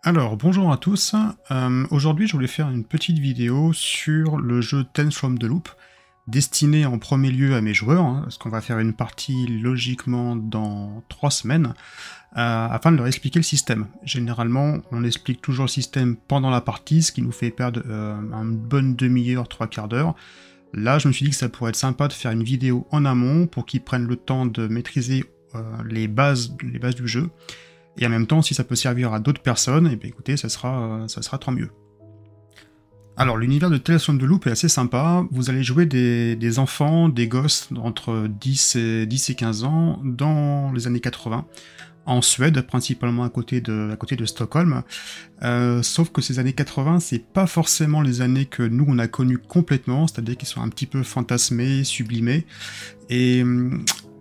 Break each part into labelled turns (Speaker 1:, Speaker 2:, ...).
Speaker 1: Alors, bonjour à tous. Aujourd'hui, je voulais faire une petite vidéo sur le jeu Tales from the Loop, destiné en premier lieu à mes joueurs, parce qu'on va faire une partie logiquement dans 3 semaines, afin de leur expliquer le système. Généralement, on explique toujours le système pendant la partie, ce qui nous fait perdre une bonne demi-heure, 3/4 d'heure. Là, je me suis dit que ça pourrait être sympa de faire une vidéo en amont pour qu'ils prennent le temps de maîtriser les bases du jeu. Et en même temps, si ça peut servir à d'autres personnes, et bien écoutez, ça sera tant mieux. Alors, l'univers de Tales from the Loop est assez sympa. Vous allez jouer des enfants, des gosses entre 10 et 15 ans dans les années 80, en Suède, principalement à côté de Stockholm. Sauf que ces années 80, c'est pas forcément les années que nous on a connues complètement, c'est-à-dire qu'ils sont un petit peu fantasmés, sublimés. Et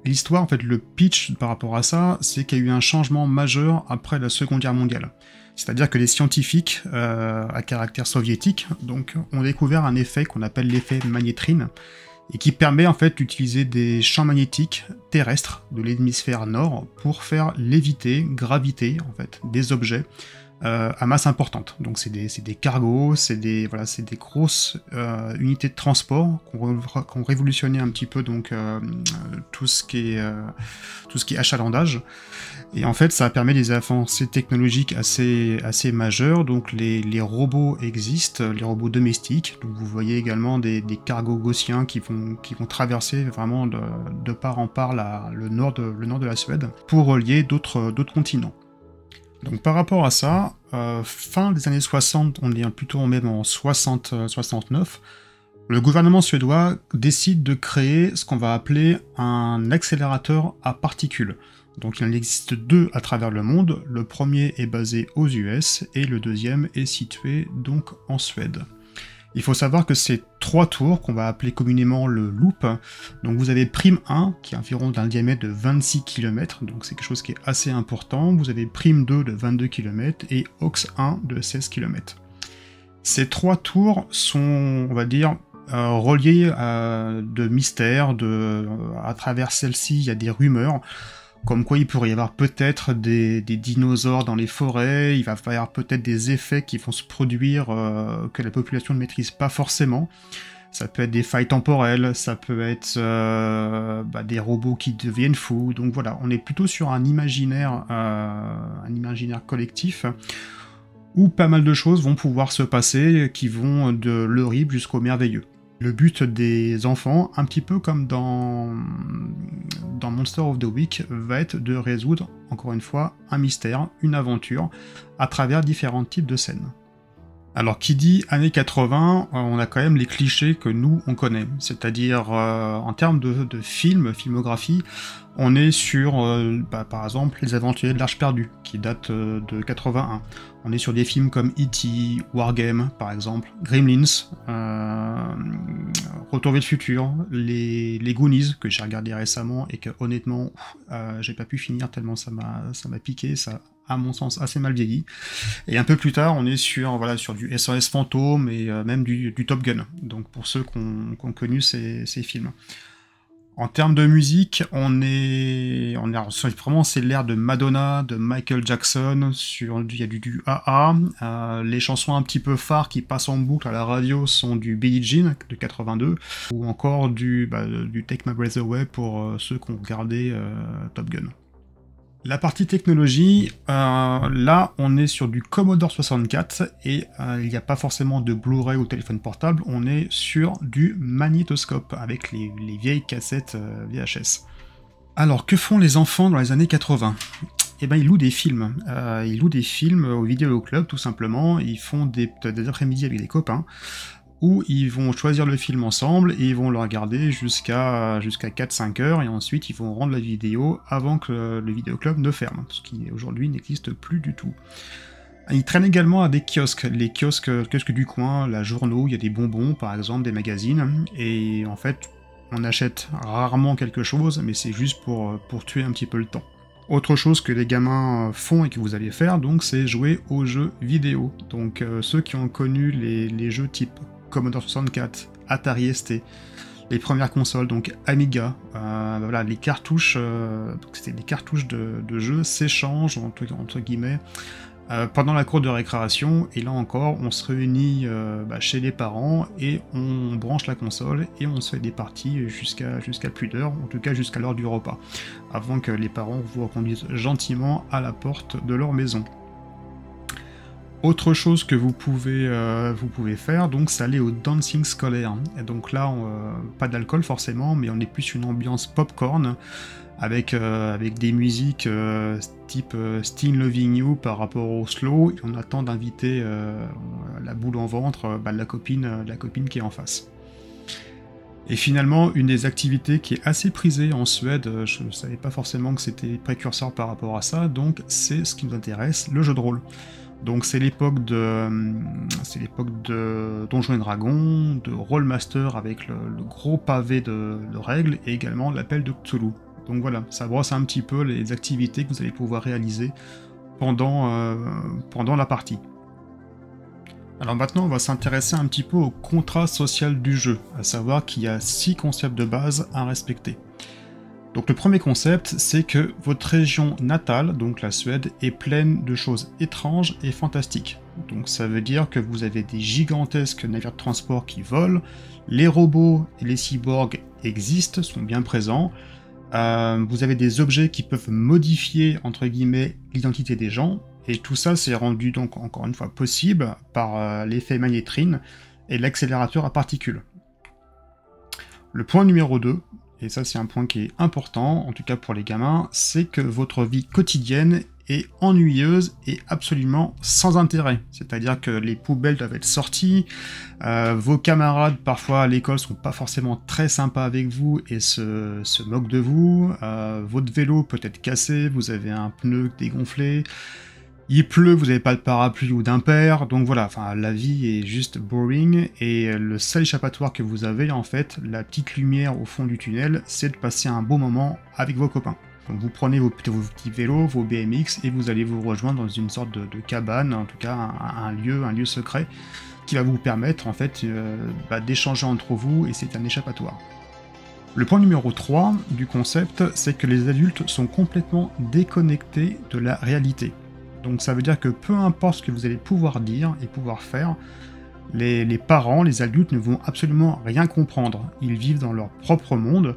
Speaker 1: l'histoire, en fait, le pitch par rapport à ça, c'est qu'il y a eu un changement majeur après la Seconde Guerre mondiale. C'est-à-dire que les scientifiques à caractère soviétique donc, ont découvert un effet qu'on appelle l'effet magnétrine, et qui permet en fait d'utiliser des champs magnétiques terrestres de l'hémisphère nord pour faire léviter, graviter en fait, des objets à masse importante. Donc c'est des cargos, c'est des grosses unités de transport qui ont révolutionné un petit peu donc tout ce qui est achalandage. Et en fait, ça permet des avancées technologiques assez majeures. Donc les robots existent, les robots domestiques. Donc vous voyez également des cargos gaussiens qui vont traverser vraiment de part en part le nord de la Suède pour relier d'autres continents. Donc par rapport à ça, fin des années 60, on est plutôt même en 60-69, le gouvernement suédois décide de créer ce qu'on va appeler un accélérateur à particules. Donc il en existe 2 à travers le monde, le premier est basé aux US et le deuxième est situé donc en Suède. Il faut savoir que c'est 3 tours qu'on va appeler communément le loop. Donc vous avez prime 1 qui est environ d'un diamètre de 26 km, donc c'est quelque chose qui est assez important. Vous avez prime 2 de 22 km et aux 1 de 16 km. Ces 3 tours sont, on va dire, reliés de mystères. À travers celle-ci, il y a des rumeurs comme quoi il pourrait y avoir peut-être des dinosaures dans les forêts, il va y avoir peut-être des effets qui vont se produire que la population ne maîtrise pas forcément. Ça peut être des failles temporelles, ça peut être des robots qui deviennent fous, donc voilà, on est plutôt sur un imaginaire collectif où pas mal de choses vont pouvoir se passer qui vont de l'horrible jusqu'au merveilleux. Le but des enfants, un petit peu comme dans Monster of the Week, va être de résoudre, encore une fois, un mystère, une aventure, à travers différents types de scènes. Alors, qui dit années 80, on a quand même les clichés que nous, on connaît. C'est-à-dire, en termes de filmographie, on est sur, par exemple, Les Aventuriers de l'Arche perdue, qui date de 81. On est sur des films comme E.T., Wargame, par exemple, Gremlins, Retour vers le futur, les Goonies, que j'ai regardé récemment, et que, honnêtement, j'ai pas pu finir tellement ça m'a piqué, ça à mon sens assez mal vieilli. Et un peu plus tard, on est sur du SOS Fantôme et même du Top Gun, donc pour ceux qui ont connu ces films. En termes de musique, on est vraiment, c'est l'ère de Madonna, de Michael Jackson, il y a du AA, les chansons un petit peu phares qui passent en boucle à la radio sont du Billie Jean de 82, ou encore du Take My Breath Away pour ceux qui ont regardé Top Gun. La partie technologie, là on est sur du Commodore 64 et il n'y a pas forcément de Blu-ray ou téléphone portable, on est sur du magnétoscope avec les vieilles cassettes VHS. Alors que font les enfants dans les années 80 ? Eh ben ils louent des films. Ils louent des films au vidéoclub tout simplement, ils font des après-midi avec des copains, où ils vont choisir le film ensemble et ils vont le regarder jusqu'à 4-5 heures, et ensuite ils vont rendre la vidéo avant que le vidéoclub ne ferme, ce qui aujourd'hui n'existe plus du tout. Ils traînent également à des kiosques, les kiosques du coin, la journaux, il y a des bonbons par exemple, des magazines, et en fait on achète rarement quelque chose, mais c'est juste pour tuer un petit peu le temps. Autre chose que les gamins font et que vous allez faire, donc, c'est jouer aux jeux vidéo. Donc ceux qui ont connu les jeux type Commodore 64, Atari ST, les premières consoles, donc Amiga, les cartouches, c'était des cartouches de jeux s'échangent entre guillemets pendant la cour de récréation, et là encore, on se réunit chez les parents, et on branche la console, et on se fait des parties jusqu'à plus d'heure, en tout cas jusqu'à l'heure du repas, avant que les parents vous reconduisent gentiment à la porte de leur maison. Autre chose que vous pouvez faire, donc, c'est aller au dancing scolaire. Et donc là, pas d'alcool forcément, mais on est plus une ambiance popcorn, avec des musiques type Still Loving You par rapport au slow, et on attend d'inviter la boule en ventre, la copine qui est en face. Et finalement, une des activités qui est assez prisée en Suède, je ne savais pas forcément que c'était précurseur par rapport à ça, donc c'est ce qui nous intéresse, le jeu de rôle. Donc c'est l'époque de Donjons et Dragons, de Rollmaster avec le gros pavé de règles, et également l'appel de Cthulhu. Donc voilà, ça brosse un petit peu les activités que vous allez pouvoir réaliser pendant la partie. Alors maintenant, on va s'intéresser un petit peu au contrat social du jeu, à savoir qu'il y a 6 concepts de base à respecter. Donc le premier concept, c'est que votre région natale, donc la Suède, est pleine de choses étranges et fantastiques. Donc ça veut dire que vous avez des gigantesques navires de transport qui volent, les robots et les cyborgs existent, sont bien présents, vous avez des objets qui peuvent modifier, entre guillemets, l'identité des gens, et tout ça c'est rendu donc encore une fois possible par l'effet magnétrine et l'accélérateur à particules. Le point numéro 2, et ça c'est un point qui est important, en tout cas pour les gamins, c'est que votre vie quotidienne est ennuyeuse et absolument sans intérêt. C'est-à-dire que les poubelles doivent être sorties, vos camarades parfois à l'école sont pas forcément très sympas avec vous et se moquent de vous, votre vélo peut être cassé, vous avez un pneu dégonflé, il pleut, vous n'avez pas de parapluie ou d'impair, donc voilà, enfin la vie est juste boring, et le seul échappatoire que vous avez, en fait, la petite lumière au fond du tunnel, c'est de passer un bon moment avec vos copains. Donc vous prenez vos petits vélos, vos BMX, et vous allez vous rejoindre dans une sorte de cabane, en tout cas un lieu secret, qui va vous permettre, en fait, d'échanger entre vous, et c'est un échappatoire. Le point numéro 3 du concept, c'est que les adultes sont complètement déconnectés de la réalité. Donc ça veut dire que peu importe ce que vous allez pouvoir dire et pouvoir faire, les parents, les adultes ne vont absolument rien comprendre. Ils vivent dans leur propre monde,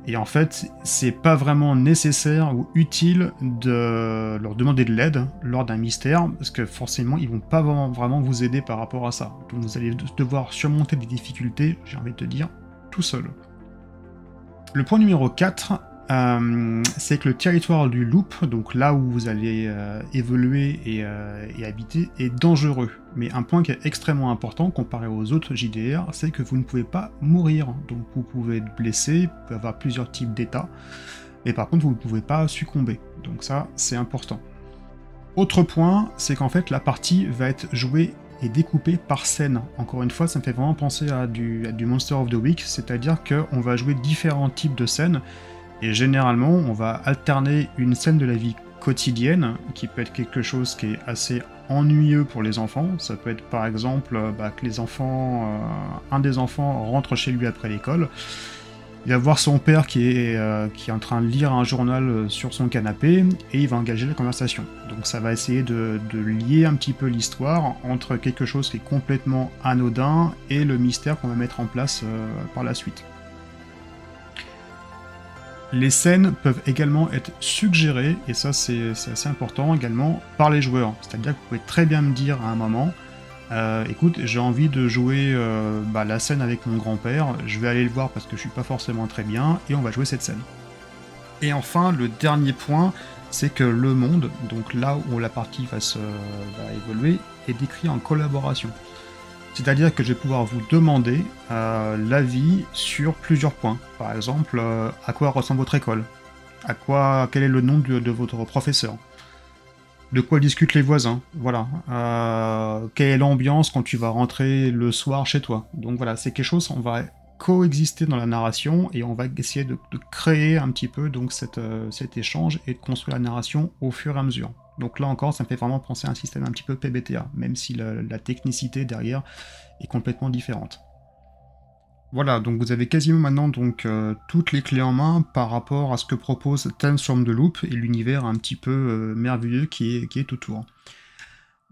Speaker 1: et en fait, c'est pas vraiment nécessaire ou utile de leur demander de l'aide lors d'un mystère, parce que forcément, ils vont pas vraiment vous aider par rapport à ça. Donc vous allez devoir surmonter des difficultés, j'ai envie de te dire, tout seul. Le point numéro 4, c'est que le territoire du loop, donc là où vous allez évoluer et habiter, est dangereux. Mais un point qui est extrêmement important comparé aux autres JDR, c'est que vous ne pouvez pas mourir. Donc vous pouvez être blessé, vous pouvez avoir plusieurs types d'états, mais par contre vous ne pouvez pas succomber. Donc ça, c'est important. Autre point, c'est qu'en fait la partie va être jouée et découpée par scène. Encore une fois, ça me fait vraiment penser à du Monster of the Week, c'est-à-dire qu'on va jouer différents types de scènes, et généralement, on va alterner une scène de la vie quotidienne, qui peut être quelque chose qui est assez ennuyeux pour les enfants. Ça peut être par exemple que un des enfants rentre chez lui après l'école, il va voir son père qui est en train de lire un journal sur son canapé, et il va engager la conversation. Donc ça va essayer de lier un petit peu l'histoire entre quelque chose qui est complètement anodin et le mystère qu'on va mettre en place par la suite. Les scènes peuvent également être suggérées, et ça c'est assez important également, par les joueurs. C'est-à-dire que vous pouvez très bien me dire à un moment, écoute, j'ai envie de jouer la scène avec mon grand-père, je vais aller le voir parce que je suis pas forcément très bien, et on va jouer cette scène. Et enfin, le dernier point, c'est que le monde, donc là où la partie va évoluer, est décrit en collaboration. C'est-à-dire que je vais pouvoir vous demander l'avis sur plusieurs points. Par exemple, à quoi ressemble votre école? Quel est le nom de votre professeur? De quoi discutent les voisins? Voilà. Quelle est l'ambiance quand tu vas rentrer le soir chez toi? Donc voilà, c'est quelque chose, on va coexister dans la narration, et on va essayer de créer un petit peu donc cet échange et de construire la narration au fur et à mesure. Donc là encore, ça me fait vraiment penser à un système un petit peu PBTA, même si la technicité derrière est complètement différente. Voilà, donc vous avez quasiment maintenant donc toutes les clés en main par rapport à ce que propose Tales from the Loop et l'univers un petit peu merveilleux qui est autour.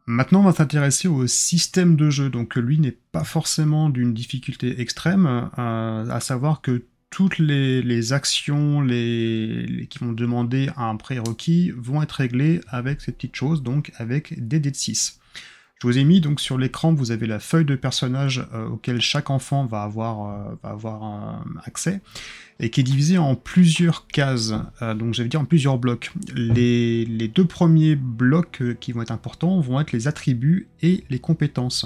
Speaker 1: Maintenant, on va s'intéresser au système de jeu. Donc lui n'est pas forcément d'une difficulté extrême, à savoir que toutes les actions qui vont demander un prérequis vont être réglées avec ces petites choses, donc avec des dés de 6. Je vous ai mis donc sur l'écran, vous avez la feuille de personnage auquel chaque enfant va avoir accès, et qui est divisée en plusieurs cases, donc j'allais dire en plusieurs blocs. Les deux premiers blocs qui vont être importants vont être les attributs et les compétences.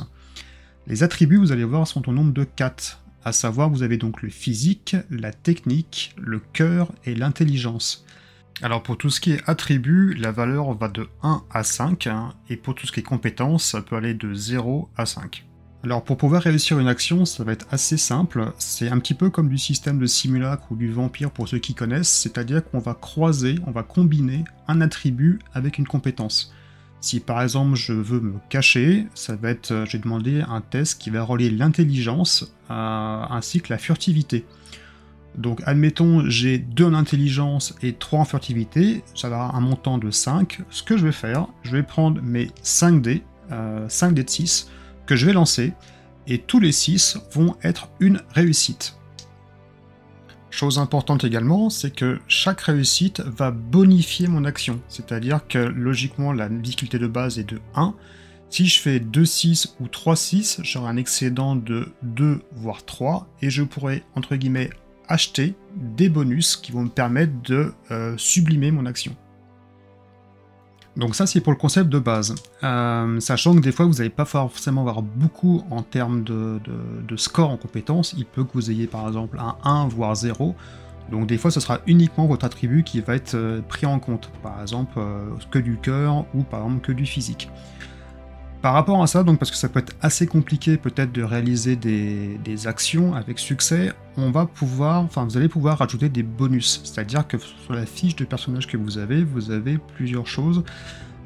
Speaker 1: Les attributs, vous allez voir, sont au nombre de 4, à savoir vous avez donc le physique, la technique, le cœur et l'intelligence. Alors pour tout ce qui est attributs, la valeur va de 1 à 5, hein, et pour tout ce qui est compétences, ça peut aller de 0 à 5. Alors pour pouvoir réussir une action, ça va être assez simple, c'est un petit peu comme du système de simulacre ou du vampire pour ceux qui connaissent, c'est-à-dire qu'on va croiser, on va combiner un attribut avec une compétence. Si par exemple je veux me cacher, ça va être, j'ai demandé un test qui va relier l'intelligence ainsi que la furtivité. Donc admettons j'ai 2 en intelligence et 3 en furtivité, ça va avoir un montant de 5. Ce que je vais faire, je vais prendre mes 5 dés, 5 dés de 6, que je vais lancer, et tous les 6 vont être une réussite. Chose importante également, c'est que chaque réussite va bonifier mon action, c'est-à-dire que logiquement la difficulté de base est de 1, si je fais 2-6 ou 3-6, j'aurai un excédent de 2 voire 3, et je pourrai entre guillemets acheter des bonus qui vont me permettre de sublimer mon action. Donc ça c'est pour le concept de base, sachant que des fois vous n'allez pas forcément avoir beaucoup en termes de score en compétences, il peut que vous ayez par exemple un 1 voire 0, donc des fois ce sera uniquement votre attribut qui va être pris en compte, par exemple que du cœur ou par exemple que du physique. Par rapport à ça, donc parce que ça peut être assez compliqué peut-être de réaliser des actions avec succès, vous allez pouvoir rajouter des bonus. C'est-à-dire que sur la fiche de personnage que vous avez plusieurs choses,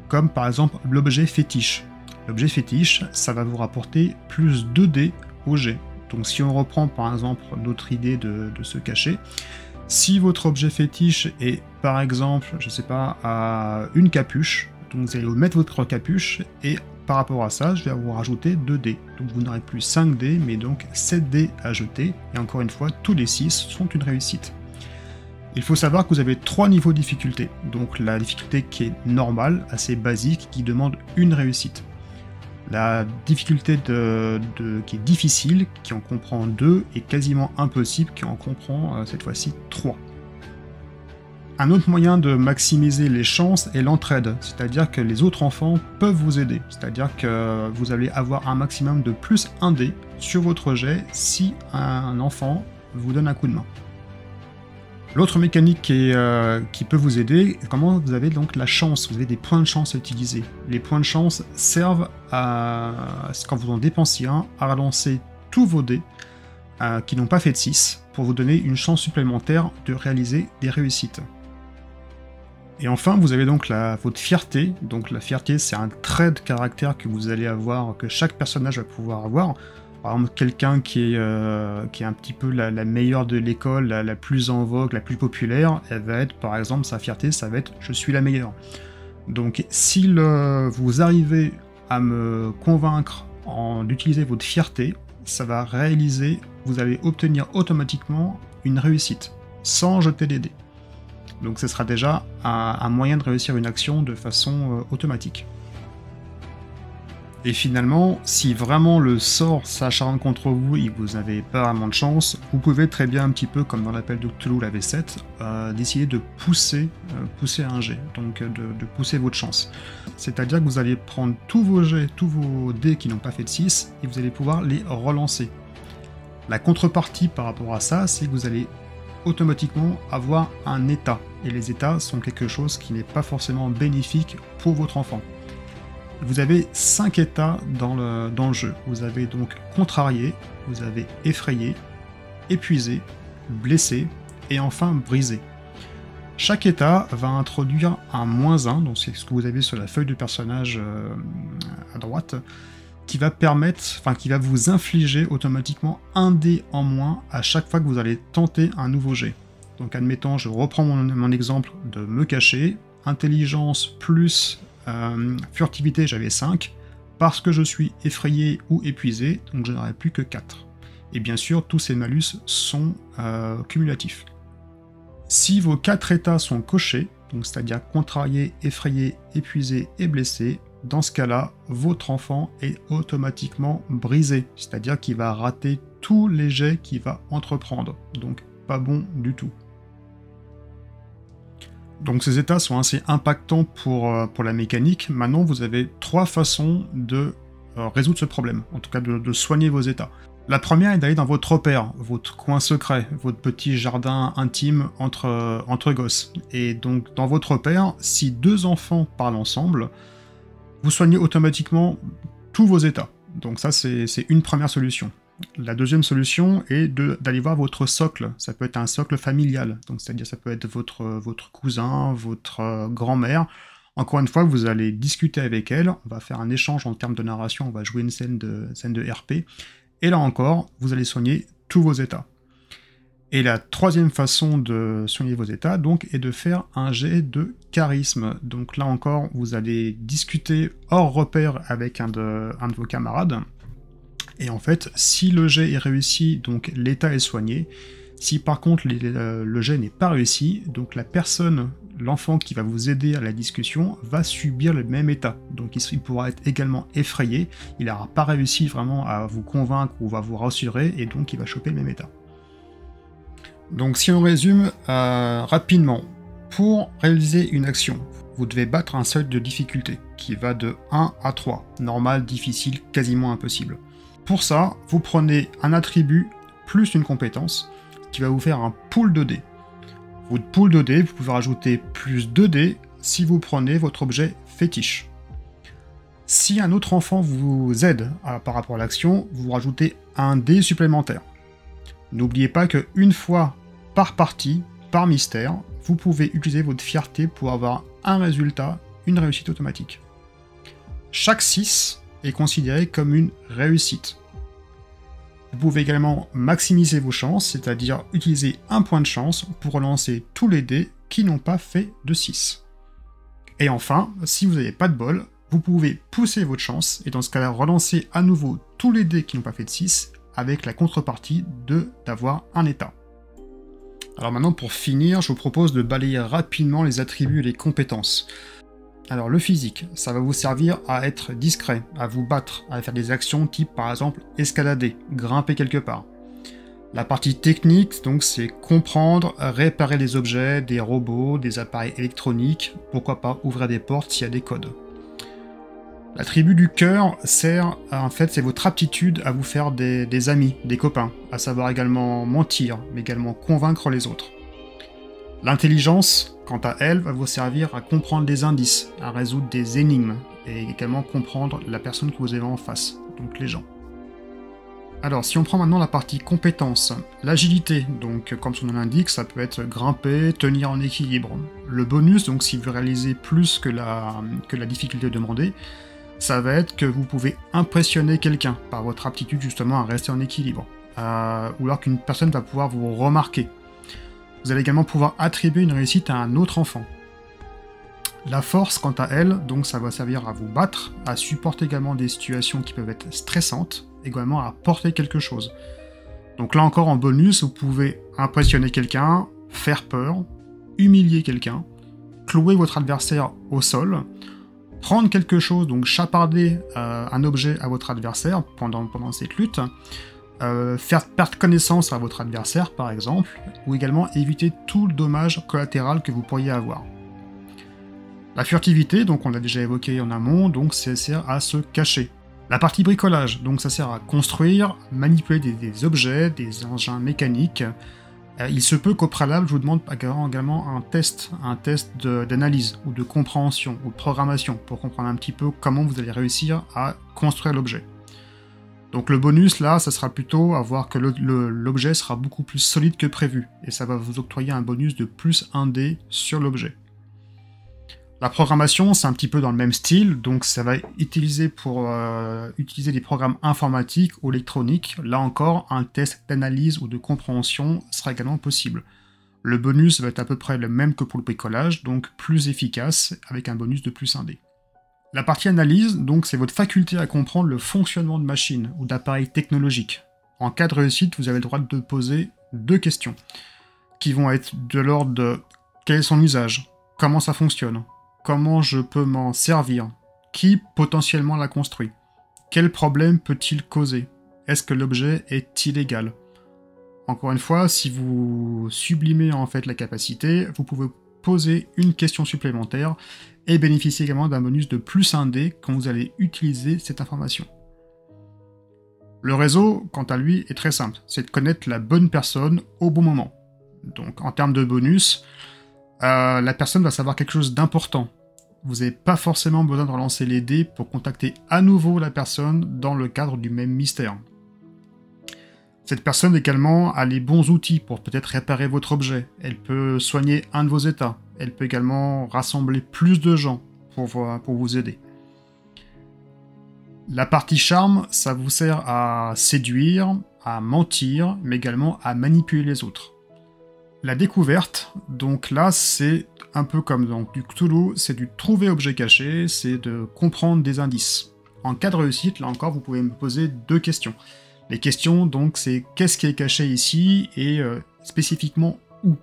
Speaker 1: comme par exemple l'objet fétiche. L'objet fétiche, ça va vous rapporter plus 2 dés au jet. Donc si on reprend par exemple notre idée de se cacher, si votre objet fétiche est par exemple, je sais pas, à une capuche, donc vous allez mettre votre capuche et par rapport à ça, je vais vous rajouter 2 dés. Donc vous n'aurez plus 5 dés, mais donc 7 dés à jeter. Et encore une fois, tous les 6 sont une réussite. Il faut savoir que vous avez 3 niveaux de difficulté. Donc la difficulté qui est normale, assez basique, qui demande une réussite. La difficulté qui est difficile, qui en comprend 2, et quasiment impossible, qui en comprend cette fois-ci 3. Un autre moyen de maximiser les chances est l'entraide, c'est-à-dire que les autres enfants peuvent vous aider, c'est-à-dire que vous allez avoir un maximum de plus 1 dé sur votre jet si un enfant vous donne un coup de main. L'autre mécanique qui peut vous aider, comment vous avez donc la chance, vous avez des points de chance à utiliser. Les points de chance servent quand vous en dépensez un, à relancer tous vos dés qui n'ont pas fait de 6, pour vous donner une chance supplémentaire de réaliser des réussites. Et enfin, vous avez donc votre fierté. Donc la fierté, c'est un trait de caractère que vous allez avoir, que chaque personnage va pouvoir avoir. Par exemple, quelqu'un qui est un petit peu la meilleure de l'école, la plus en vogue, la plus populaire, elle va être, par exemple, sa fierté, ça va être « je suis la meilleure ». Donc si vous arrivez à me convaincre d'utiliser votre fierté, ça va réaliser, vous allez obtenir automatiquement une réussite, sans jeter les dés. Donc ce sera déjà un moyen de réussir une action de façon automatique. Et finalement, si vraiment le sort s'acharne contre vous et que vous n'avez pas vraiment de chance, vous pouvez très bien, un petit peu comme dans l'appel de Cthulhu la V7, d'essayer de pousser un jet, donc de pousser votre chance. C'est-à-dire que vous allez prendre tous vos jets, tous vos dés qui n'ont pas fait de 6, et vous allez pouvoir les relancer. La contrepartie par rapport à ça, c'est que vous allez automatiquement avoir un état, et les états sont quelque chose qui n'est pas forcément bénéfique pour votre enfant. Vous avez 5 états dans le jeu. Vous avez donc contrarié, vous avez effrayé, épuisé, blessé, et enfin brisé. Chaque état va introduire un -1, donc c'est ce que vous avez sur la feuille de personnage à droite, qui va vous infliger automatiquement un dé en moins à chaque fois que vous allez tenter un nouveau jet. Donc admettons, je reprends mon exemple de me cacher, intelligence plus furtivité, j'avais 5, parce que je suis effrayé ou épuisé, donc je n'aurai plus que 4. Et bien sûr, tous ces malus sont cumulatifs. Si vos 4 états sont cochés, donc c'est-à-dire contrarié, effrayé, épuisé et blessé, dans ce cas-là, votre enfant est automatiquement brisé, c'est-à-dire qu'il va rater tous les jets qu'il va entreprendre, donc pas bon du tout. Donc ces états sont assez impactants pour la mécanique. Maintenant, vous avez 3 façons de résoudre ce problème, en tout cas de soigner vos états. La première est d'aller dans votre repère, votre coin secret, votre petit jardin intime entre gosses. Et donc dans votre repère, si 2 enfants parlent ensemble, vous soignez automatiquement tous vos états. Donc ça, c'est une première solution. La deuxième solution est d'aller voir votre socle. Ça peut être un socle familial, donc c'est-à-dire ça peut être votre cousin, votre grand-mère. Encore une fois, vous allez discuter avec elle, on va faire un échange en termes de narration, on va jouer une scène de RP, et là encore, vous allez soigner tous vos états. Et la troisième façon de soigner vos états, donc, est de faire un jet de charisme. Donc là encore, vous allez discuter hors repère avec un de vos camarades. Et en fait, si le jet est réussi, donc l'état est soigné. Si par contre le jet n'est pas réussi, donc la personne, l'enfant qui va vous aider à la discussion, va subir le même état. Donc il pourra être également effrayé, il n'aura pas réussi vraiment à vous convaincre ou à vous rassurer, et donc il va choper le même état. Donc si on résume rapidement, pour réaliser une action, vous devez battre un seuil de difficulté, qui va de 1 à 3, normal, difficile, quasiment impossible. Pour ça, vous prenez un attribut plus une compétence qui va vous faire un pool de dés. Votre pool de dés, vous pouvez rajouter plus 2 dés si vous prenez votre objet fétiche. Si un autre enfant vous aide par rapport à l'action, vous rajoutez un dé supplémentaire. N'oubliez pas qu'une fois par partie, par mystère, vous pouvez utiliser votre fierté pour avoir un résultat, une réussite automatique. Chaque 6 est considéré comme une réussite. Vous pouvez également maximiser vos chances, c'est-à-dire utiliser un point de chance pour relancer tous les dés qui n'ont pas fait de 6. Et enfin, si vous n'avez pas de bol, vous pouvez pousser votre chance, et dans ce cas-là, relancer à nouveau tous les dés qui n'ont pas fait de 6, avec la contrepartie d'avoir un état. Alors maintenant, pour finir, je vous propose de balayer rapidement les attributs et les compétences. Alors le physique, ça va vous servir à être discret, à vous battre, à faire des actions type par exemple escalader, grimper quelque part. La partie technique, donc c'est comprendre, réparer les objets, des robots, des appareils électroniques, pourquoi pas ouvrir des portes s'il y a des codes. L'attribut du cœur sert, en fait, c'est votre aptitude à vous faire des amis, des copains, à savoir également mentir, mais également convaincre les autres. L'intelligence, quant à elle, va vous servir à comprendre des indices, à résoudre des énigmes, et également comprendre la personne que vous avez en face, donc les gens. Alors, si on prend maintenant la partie compétences, l'agilité, donc comme son nom l'indique, ça peut être grimper, tenir en équilibre. Le bonus, donc si vous réalisez plus que la difficulté demandée, ça va être que vous pouvez impressionner quelqu'un par votre aptitude justement à rester en équilibre, ou alors qu'une personne va pouvoir vous remarquer. Vous allez également pouvoir attribuer une réussite à un autre enfant. La force, quant à elle, donc ça va servir à vous battre, à supporter également des situations qui peuvent être stressantes, également à porter quelque chose. Donc là encore en bonus, vous pouvez impressionner quelqu'un, faire peur, humilier quelqu'un, clouer votre adversaire au sol, prendre quelque chose, donc chaparder un objet à votre adversaire pendant cette lutte, faire perdre connaissance à votre adversaire par exemple, ou également éviter tout le dommage collatéral que vous pourriez avoir. La furtivité, donc on l'a déjà évoqué en amont, donc ça sert à se cacher. La partie bricolage, donc ça sert à construire, manipuler des objets, des engins mécaniques. Il se peut qu'au préalable, je vous demande également un test d'analyse, ou de compréhension, ou de programmation, pour comprendre un petit peu comment vous allez réussir à construire l'objet. Donc le bonus là, ça sera plutôt à voir que l'objet sera beaucoup plus solide que prévu, et ça va vous octroyer un bonus de plus 1 dé sur l'objet. La programmation, c'est un petit peu dans le même style, donc ça va utiliser pour utiliser des programmes informatiques ou électroniques. Là encore, un test d'analyse ou de compréhension sera également possible. Le bonus va être à peu près le même que pour le bricolage, donc plus efficace, avec un bonus de plus 1 dé. La partie analyse, donc, c'est votre faculté à comprendre le fonctionnement de machines ou d'appareils technologiques. En cas de réussite, vous avez le droit de poser 2 questions, qui vont être de l'ordre de quel est son usage, comment ça fonctionne, comment je peux m'en servir, qui potentiellement l'a construit, quel problème peut-il causer, est-ce que l'objet est illégal. Encore une fois, si vous sublimez en fait la capacité, vous pouvez poser une question supplémentaire et bénéficier également d'un bonus de plus 1 dé quand vous allez utiliser cette information. Le réseau, quant à lui, est très simple, c'est de connaître la bonne personne au bon moment. Donc en termes de bonus, la personne va savoir quelque chose d'important. Vous n'avez pas forcément besoin de relancer les dés pour contacter à nouveau la personne dans le cadre du même mystère. Cette personne également a les bons outils pour peut-être réparer votre objet. Elle peut soigner un de vos états. Elle peut également rassembler plus de gens pour vous aider. La partie charme, ça vous sert à séduire, à mentir, mais également à manipuler les autres. La découverte, donc là, c'est un peu comme dans du Cthulhu, c'est du trouver objet caché, c'est de comprendre des indices. En cas de réussite, là encore, vous pouvez me poser 2 questions. Les questions, donc, c'est qu'est-ce qui est caché ici et spécifiquement où?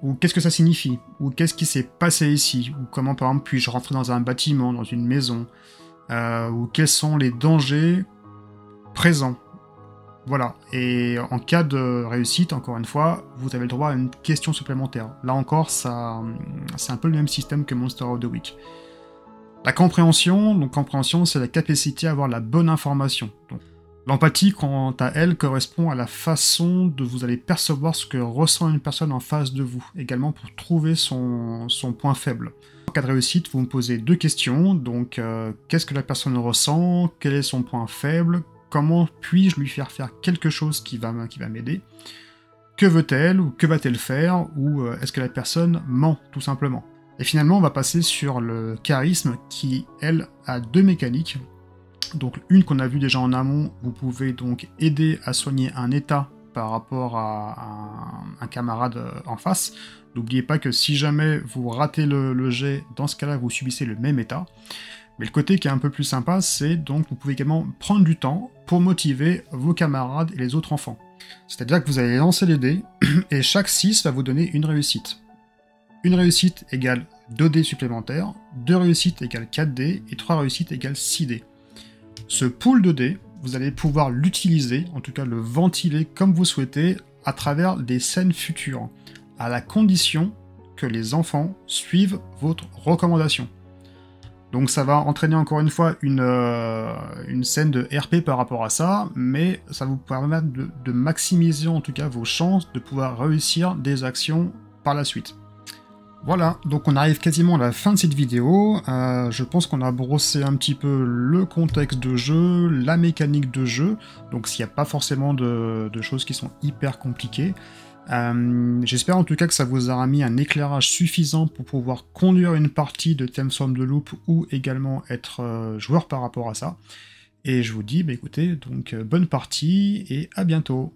Speaker 1: Ou qu'est-ce que ça signifie? Ou qu'est-ce qui s'est passé ici? Ou comment, par exemple, puis-je rentrer dans un bâtiment, dans une maison? Ou quels sont les dangers présents? Voilà. Et en cas de réussite, encore une fois, vous avez le droit à une question supplémentaire. Là encore, c'est un peu le même système que Monster of the Week. La compréhension, donc compréhension, c'est la capacité à avoir la bonne information. Donc, l'empathie, quant à elle, correspond à la façon de vous allez percevoir ce que ressent une personne en face de vous, également pour trouver son point faible. En cas de réussite, vous me posez 2 questions, donc qu'est-ce que la personne ressent, quel est son point faible, comment puis-je lui faire quelque chose qui va m'aider, que veut-elle ou que va-t-elle faire, ou est-ce que la personne ment, tout simplement. Et finalement, on va passer sur le charisme, qui, elle, a 2 mécaniques. Donc une qu'on a vue déjà en amont, vous pouvez donc aider à soigner un état par rapport à un camarade en face. N'oubliez pas que si jamais vous ratez le jet, dans ce cas-là, vous subissez le même état. Mais le côté qui est un peu plus sympa, c'est donc vous pouvez également prendre du temps pour motiver vos camarades et les autres enfants. C'est-à-dire que vous allez lancer les dés, et chaque 6 va vous donner une réussite. Une réussite égale 2 dés supplémentaires, 2 réussites égale 4 dés, et 3 réussites égale 6 dés. Ce pool de dés, vous allez pouvoir l'utiliser, en tout cas le ventiler comme vous souhaitez, à travers des scènes futures, à la condition que les enfants suivent votre recommandation. Donc ça va entraîner encore une fois une scène de RP par rapport à ça, mais ça vous permet de maximiser en tout cas vos chances de pouvoir réussir des actions par la suite. Voilà, donc on arrive quasiment à la fin de cette vidéo. Je pense qu'on a brossé un petit peu le contexte de jeu, la mécanique de jeu, donc s'il n'y a pas forcément de choses qui sont hyper compliquées. J'espère en tout cas que ça vous aura mis un éclairage suffisant pour pouvoir conduire une partie de Tales from the Loop ou également être joueur par rapport à ça. Et je vous dis, bah écoutez, donc bonne partie et à bientôt.